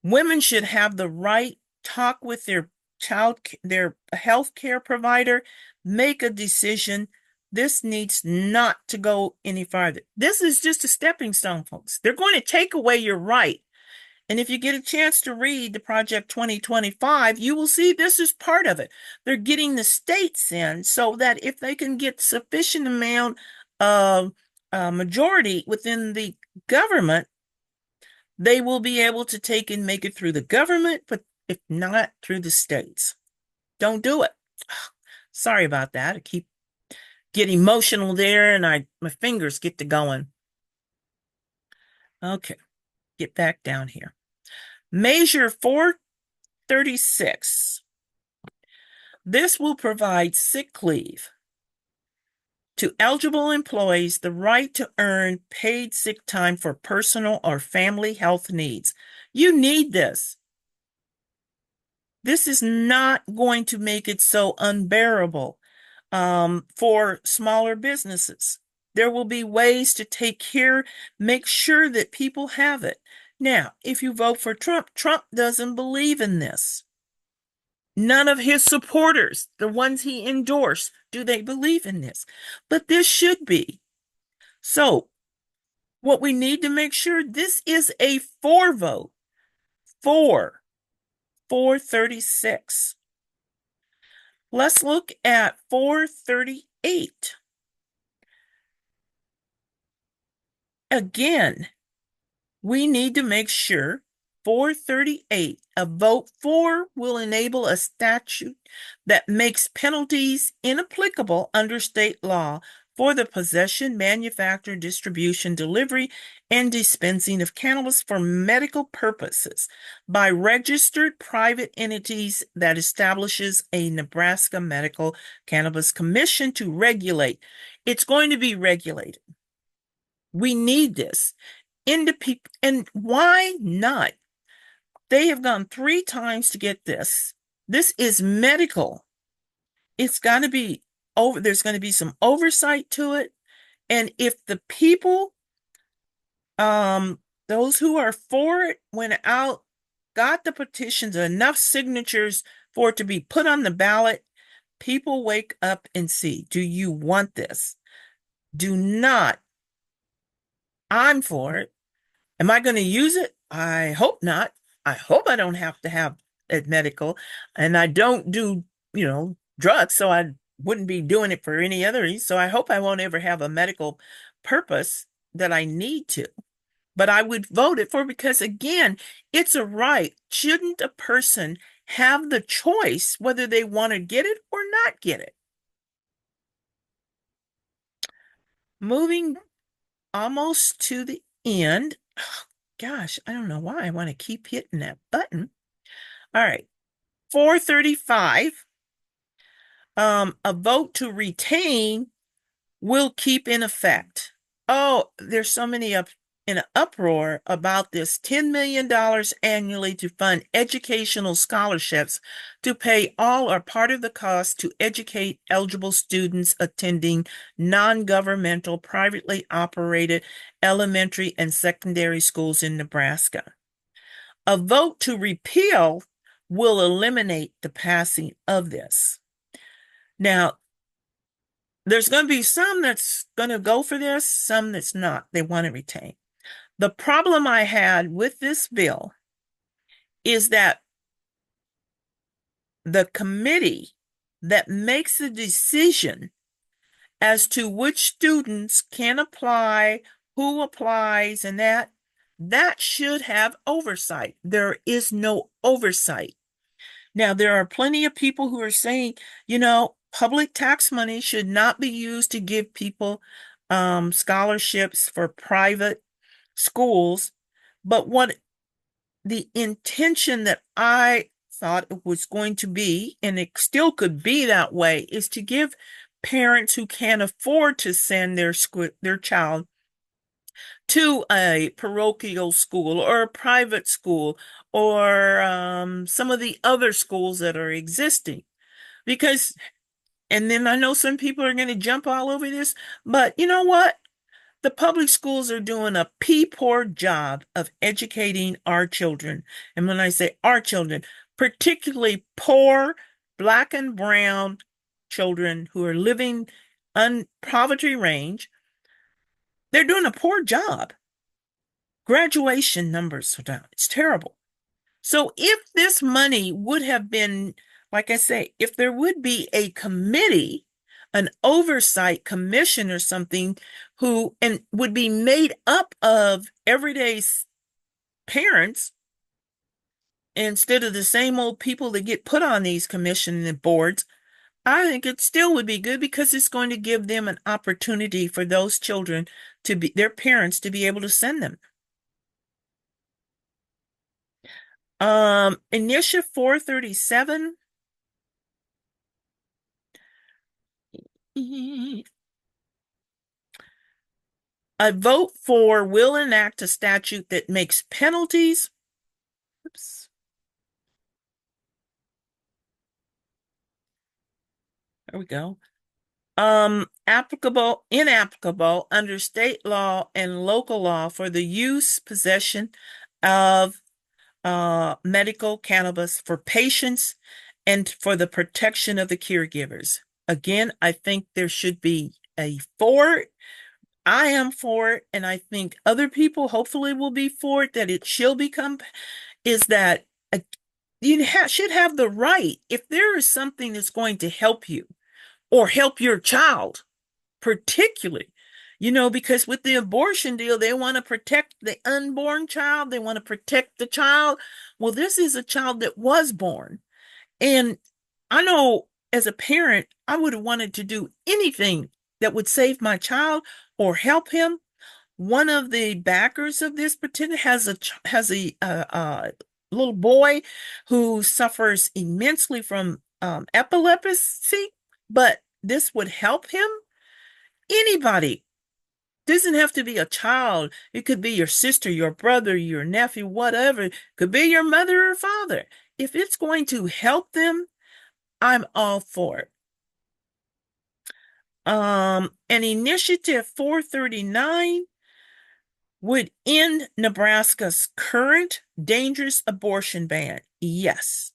Women should have the right talk with their health care provider, make a decision. This needs not to go any farther. This is just a stepping stone, folks. They're going to take away your right. And if you get a chance to read the Project 2025, you will see this is part of it. They're getting the states in so that if they can get sufficient amount of majority within the government, they will be able to take and make it through the government, but if not through the states. Don't do it. Sorry about that. I keep get emotional there and my fingers get to going. Okay, get back down here. Measure 436. This will provide sick leave to eligible employees the right to earn paid sick time for personal or family health needs. You need this. This is not going to make it so unbearable for smaller businesses. There will be ways to make sure that people have it. Now, if you vote for Trump, Trump doesn't believe in this. None of his supporters, the ones he endorsed, do they believe in this? But this should be. So, what we need to make sure this is a for vote. 436. Let's look at 438. Again, we need to make sure 438, a vote for will enable a statute that makes penalties inapplicable under state law for the possession, manufacture, distribution, delivery, and dispensing of cannabis for medical purposes by registered private entities that establishes a Nebraska Medical Cannabis Commission to regulate. It's going to be regulated. We need this. And why not? They have gone 3 times to get this. This is medical. It's got to be over. There's going to be some oversight to it. And if the people, those who are for it, went out, got the petitions, enough signatures for it to be put on the ballot, people wake up and see, do you want this? Do not. I'm for it. Am I going to use it? I hope not. I hope I don't have to have it medical. And I don't do, drugs, so I wouldn't be doing it for any other reason. So I hope I won't ever have a medical purpose that I need to. But I would vote it for because, again, it's a right. Shouldn't a person have the choice whether they want to get it or not get it? Moving almost to the end. Gosh, I don't know why I want to keep hitting that button. All right. 435. A vote to retain will keep in effect. Oh, there's so many in an uproar about this $10 million annually to fund educational scholarships to pay all or part of the cost to educate eligible students attending non-governmental, privately operated elementary and secondary schools in Nebraska. A vote to repeal will eliminate the passing of this. Now, there's going to be some that's going to go for this, some that's not. They want to retain. The problem I had with this bill is that the committee that makes the decision as to which students can apply, who applies, and that should have oversight. There is no oversight. Now, there are plenty of people who are saying, public tax money should not be used to give people scholarships for private schools. But what the intention that I thought it was going to be, and it still could be that way, is to give parents who can't afford to send their child to a parochial school or a private school or some of the other schools that are existing. Because, and then I know some people are going to jump all over this, but you know what? The public schools are doing a poor job of educating our children. And when I say our children, particularly poor Black and brown children who are living on poverty range, they're doing a poor job. Graduation numbers are down. It's terrible. So if this money would have been, like I say, if there would be a committee, an oversight commission or something and would be made up of everyday parents instead of the same old people that get put on these commissions and boards, I think it still would be good because it's going to give them an opportunity for those children to be their parents to be able to send them. Initiative 437, a vote for will enact a statute that makes penalties. Oops, there we go. Inapplicable under state law and local law for the use, possession of medical cannabis for patients and for the protection of the caregivers. Again, I think there should be a for it. I am for it, and I think other people hopefully will be for it, that it shall become, is that should have the right, if there is something that's going to help you or help your child, particularly, because with the abortion deal, they want to protect the unborn child, they want to protect the child. Well, this is a child that was born. And I know as a parent, I would have wanted to do anything that would save my child or help him. One of the backers of this petition has a little boy who suffers immensely from epilepsy, but this would help him. Anybody, doesn't have to be a child. It could be your sister, your brother, your nephew, whatever. It could be your mother or father. If it's going to help them, I'm all for it. An initiative 439 would end Nebraska's current dangerous abortion ban. Yes.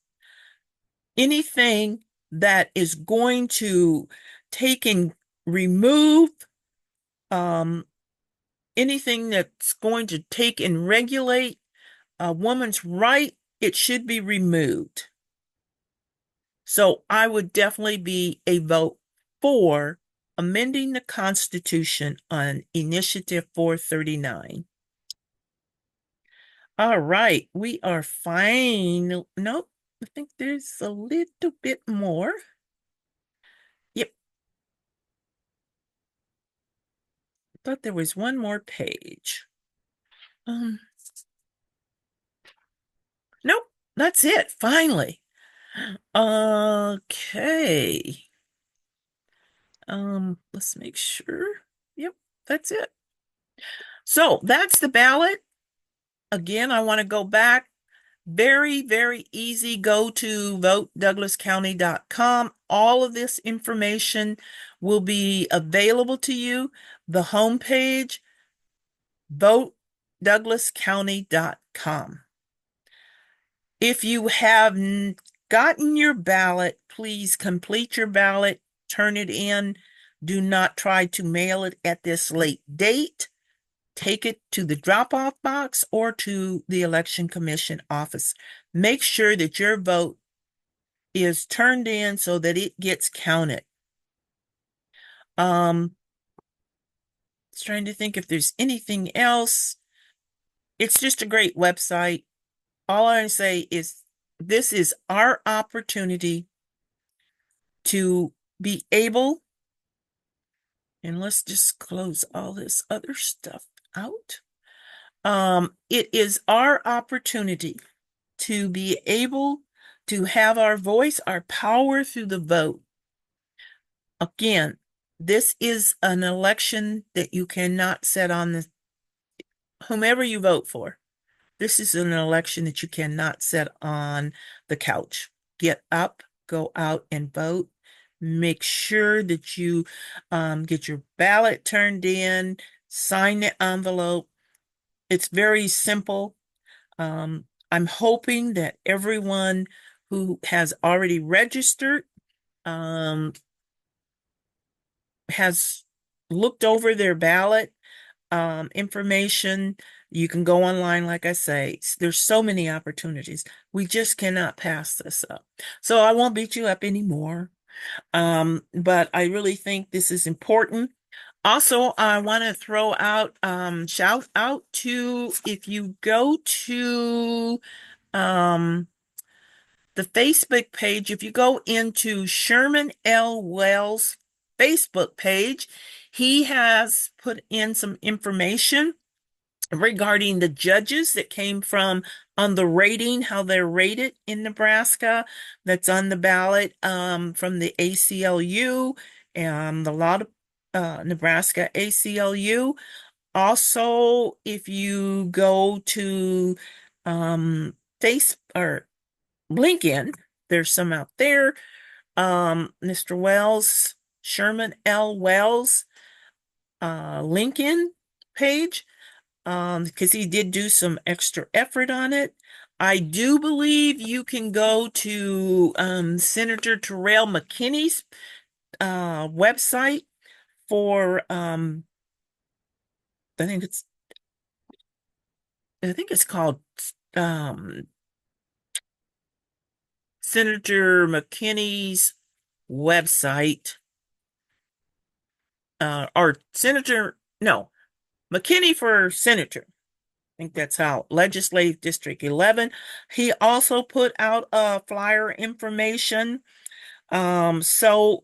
Anything that is going to take and remove um, anything that's going to take and regulate a woman's right, it should be removed. So I would definitely be a vote for amending the Constitution on Initiative 439. All right, we are fine. Nope, I think there's a little bit more. Yep, thought there was one more page. Um, nope, that's it, finally. Okay. Let's make sure. Yep, that's it. So that's the ballot. Again, I want to go back. Very, very easy. Go to votedouglascounty.com. All of this information will be available to you. The homepage, votedouglascounty.com. If you have gotten your ballot, please complete your ballot, turn it in. Do not try to mail it at this late date. Take it to the drop-off box or to the Election Commission office. Make sure that your vote is turned in so that it gets counted. Just trying to think if there's anything else. It's just a great website. All I say is this is our opportunity to be able, and let's just close all this other stuff out. It is our opportunity to be able to have our voice, our power through the vote. Again, this is an election that you cannot set on whomever you vote for. This is an election that you cannot set on the couch. Get up, go out and vote. Make sure that you get your ballot turned in, sign the envelope. It's very simple. I'm hoping that everyone who has already registered has looked over their ballot information. You can go online, like I say. There's so many opportunities. We just cannot pass this up. So I won't beat you up anymore. But I really think this is important. Also, I want to throw out shout out to, if you go to the Facebook page, if you go into Sherman L. Wells' Facebook page, he has put in some information regarding the judges that came from on the rating, how they're rated in Nebraska. That's on the ballot from the ACLU and the lot of Nebraska ACLU. Also, if you go to Face or LinkedIn, there's some out there. Mr. Wells, Sherman L. Wells, Lincoln page, because he did do some extra effort on it. I do believe you can go to Senator Terrell McKinney's website for I think it's I think it's called um Senator McKinney's website, or Senator, no, McKinney for Senator. I think that's how, Legislative District 11. He also put out flyer information. So,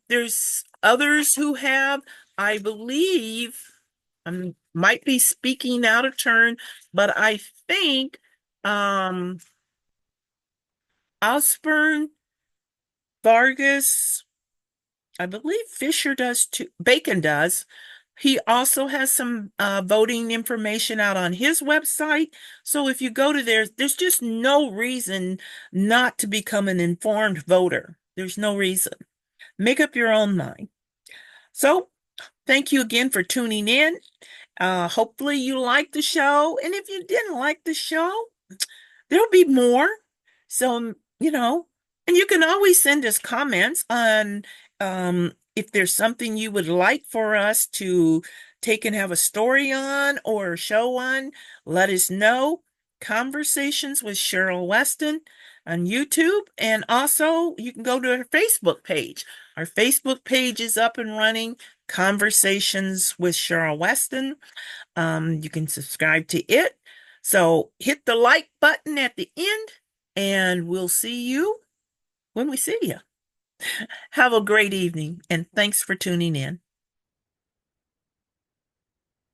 there's others who have, I believe, I might be speaking out of turn, but I think um, Osborne, Vargas, I believe Fisher does too. Bacon does. He also has some voting information out on his website. So if you go to there, there's just no reason not to become an informed voter. There's no reason. Make up your own mind. So thank you again for tuning in. Hopefully you liked the show. And if you didn't like the show, there'll be more. So, and you can always send us comments on if there's something you would like for us to take and have a story on or a show on, let us know. Conversations with Cheryl Weston on YouTube. And also, you can go to our Facebook page. Our Facebook page is up and running. Conversations with Cheryl Weston. You can subscribe to it. So hit the like button at the end, and we'll see you when we see you. Have a great evening, and thanks for tuning in.